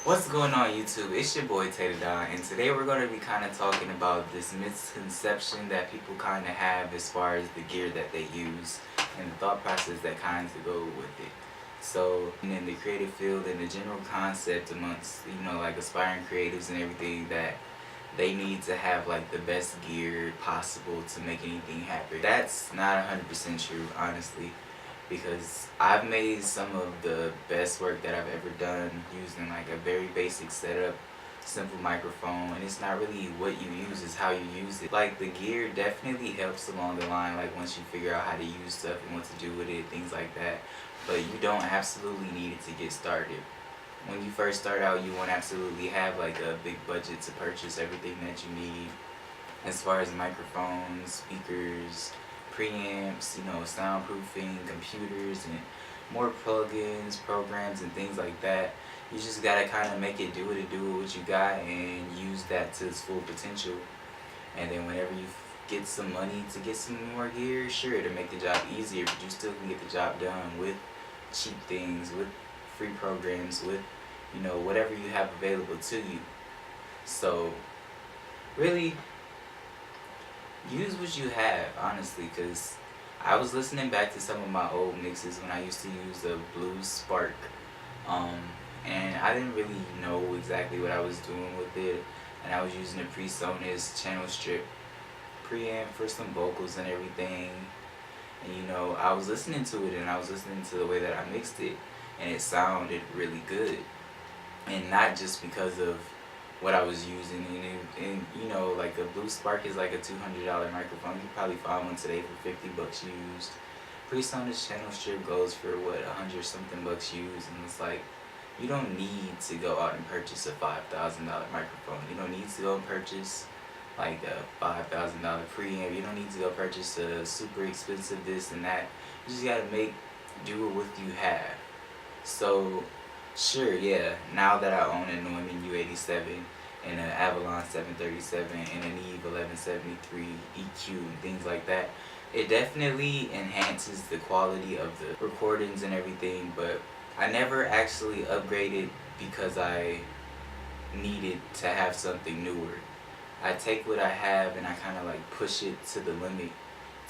What's going on YouTube? It's your boy Tater Don, and today we're going to be kind of talking about this misconception that people kind of have as far as the gear that they use and the thought process that kind of go with it. So in the creative field and the general concept amongst, like aspiring creatives and everything, that they need to have like the best gear possible to make anything happen. That's not 100% true, honestly, because I've made some of the best work that I've ever done using like a very basic setup, simple microphone, and it's not really what you use, it's how you use it. Like the gear definitely helps along the line, like once you figure out how to use stuff and what to do with it, things like that, but you don't absolutely need it to get started. When you first start out, you won't absolutely have like a big budget to purchase everything that you need as far as microphones, speakers, preamps, soundproofing, computers, and more plugins, programs, and things like that. You just gotta kind of make it do what you got and use that to its full potential. And then whenever you get some money to get some more gear, sure, to make the job easier, but you still can get the job done with cheap things, with free programs, with whatever you have available to you. So really, use what you have, honestly, because I was listening back to some of my old mixes when I used to use the Blue Spark, um, and I didn't really know exactly what I was doing with it, and I was using a PreSonus channel strip preamp for some vocals and everything, and I was listening to it, and I was listening to the way that I mixed it, and it sounded really good, and not just because of what I was using, and like a Blue Spark is like a $200 microphone. You can probably find one today for $50 used. PreSonus channel strip goes for what, 100 something bucks used, and it's like, you don't need to go out and purchase a $5,000 microphone. You don't need to go and purchase like a $5,000 preamp. You don't need to go purchase a super expensive this and that. You just gotta do it with what you have. So sure, yeah, now that I own a Neumann U87 and an Avalon 737 and an Eve 1173 EQ and things like that, it definitely enhances the quality of the recordings and everything, but I never actually upgraded because I needed to have something newer. I take what I have and I kind of like push it to the limit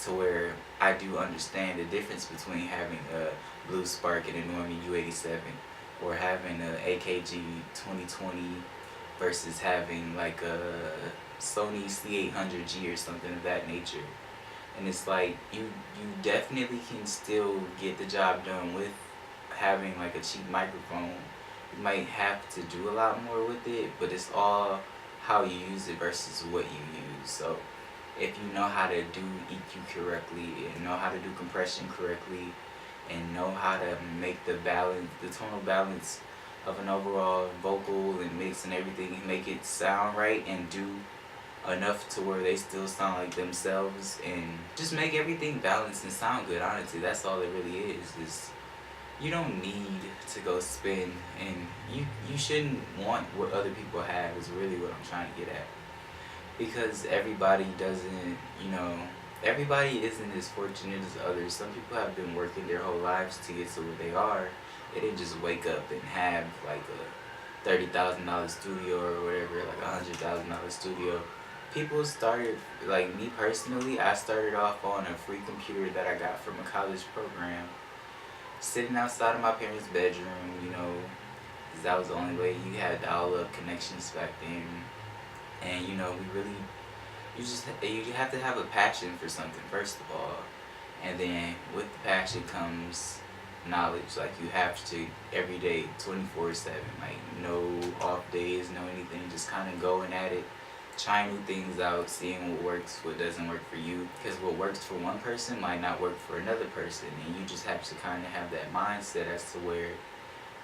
to where I do understand the difference between having a Blue Spark and a Neumann U87, or having a AKG 2020 versus having like a Sony C800G or something of that nature. And it's like you definitely can still get the job done with having like a cheap microphone. You might have to do a lot more with it, but it's all how you use it versus what you use. So if you know how to do EQ correctly and know how to do compression correctly and know how to make the balance, the tonal balance of an overall vocal and mix and everything, and make it sound right and do enough to where they still sound like themselves, and just make everything balanced and sound good, honestly, that's all it really is you don't need to go spend, and you shouldn't want what other people have, is really what I'm trying to get at. Because everybody doesn't, everybody isn't as fortunate as others. Some people have been working their whole lives to get to where they are. They didn't just wake up and have like a $30,000 studio or whatever, like a $100,000 studio. People started, like me personally, I started off on a free computer that I got from a college program, sitting outside of my parents' bedroom, because that was the only way you had dial-up connections back then. And we really, you have to have a passion for something, first of all, and then with the passion comes knowledge. Like you have to every day, 24/7, like no off days, no anything, just kind of going at it, trying new things out, seeing what works, what doesn't work for you, because what works for one person might not work for another person, and you just have to kind of have that mindset as to where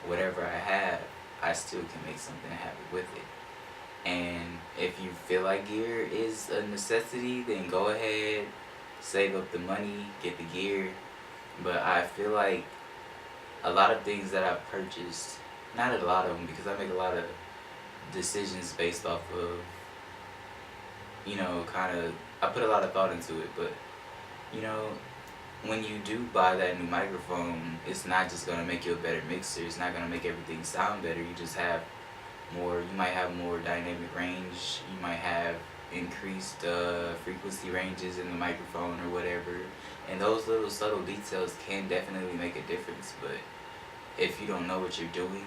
whatever I have, I still can make something happen with it. And if you feel like gear is a necessity, then go ahead, save up the money, get the gear. But I feel like a lot of things that I've purchased, not a lot of them, because I make a lot of decisions based off of, I put a lot of thought into it, but, when you do buy that new microphone, it's not just going to make you a better mixer, it's not going to make everything sound better. You just have more. You might have more dynamic range. You might have increased frequency ranges in the microphone or whatever. And those little subtle details can definitely make a difference. But if you don't know what you're doing,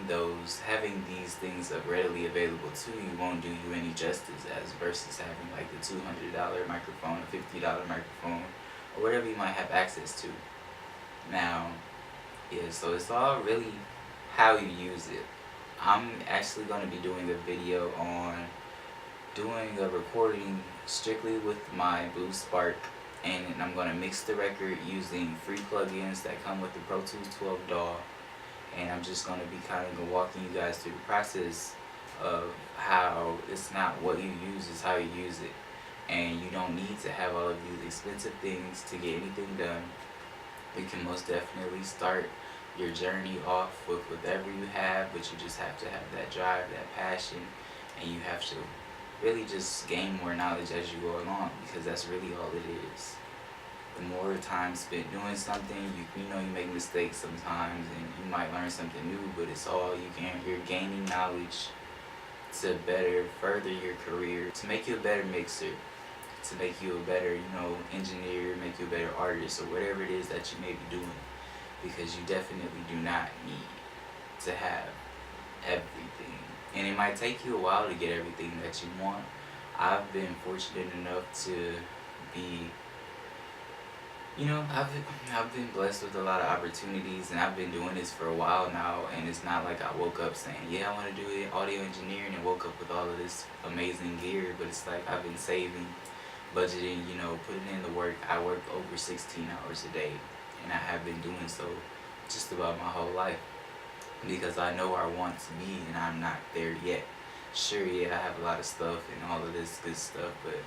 having these things readily available to you won't do you any justice as versus having like the $200 microphone, a $50 microphone, or whatever you might have access to. Now, yeah, so it's all really how you use it. I'm actually going to be doing a video on doing a recording strictly with my Blue Spark, and I'm going to mix the record using free plugins that come with the Pro Tools 12 DAW. And I'm just going to be kind of walking you guys through the process of how it's not what you use, it's how you use it. And you don't need to have all of these expensive things to get anything done. You can most definitely start your journey off with whatever you have, but you just have to have that drive, that passion, and you have to really just gain more knowledge as you go along, because that's really all it is. The more time spent doing something, you know you make mistakes sometimes, and you might learn something new, but it's all you're gaining knowledge to better further your career, to make you a better mixer, to make you a better, engineer, make you a better artist, or whatever it is that you may be doing, because you definitely do not need to have everything. And it might take you a while to get everything that you want. I've been fortunate enough to be I've been blessed with a lot of opportunities, and I've been doing this for a while now, and it's not like I woke up saying, yeah, I want to do it, audio engineering, and woke up with all of this amazing gear, but it's like I've been saving, budgeting, putting in the work. I work over 16 hours a day, and I have been doing so just about my whole life, because I know where I want to be, and I'm not there yet. Sure, yeah, I have a lot of stuff and all of this good stuff, but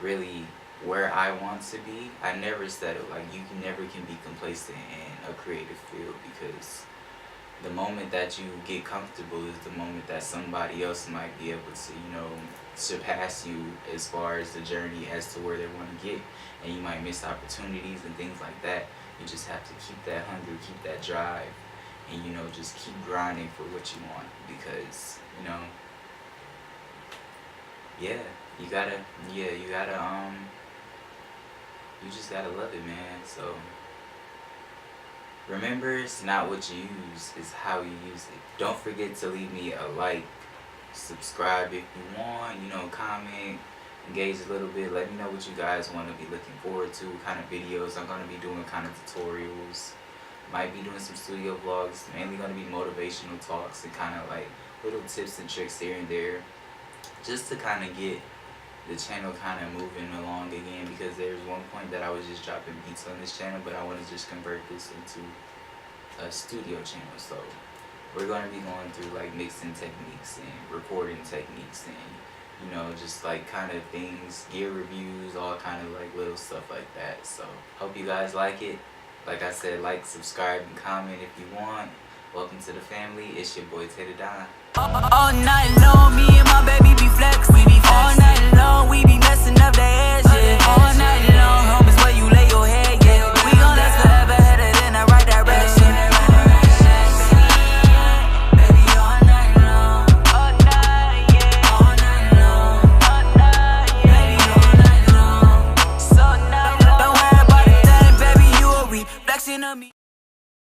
really, where I want to be, I never settle. Like, you never can be complacent in a creative field, because the moment that you get comfortable is the moment that somebody else might be able to, surpass you as far as the journey as to where they want to get, and you might miss opportunities and things like that. You just have to keep that hunger, keep that drive, and just keep grinding for what you want, because you just gotta love it, man. So remember, it's not what you use, it's how you use it. Don't forget to leave me a like, subscribe if you want, comment, engage a little bit. Let me know what you guys want to be looking forward to, what kind of videos. I'm going to be doing kind of tutorials, might be doing some studio vlogs, mainly going to be motivational talks and kind of like little tips and tricks here and there, just to kind of get the channel kind of moving along again, because there's one point that I was just dropping beats on this channel, but I want to just convert this into a studio channel. So we're going to be going through like mixing techniques and recording techniques and just like kind of things, gear reviews, all kind of like little stuff like that. So hope you guys like it. Like I said, like, subscribe, and comment if you want. Welcome to the family. It's your boy Tater Don. All night long, me and my baby be flex. All night long, we be messing up the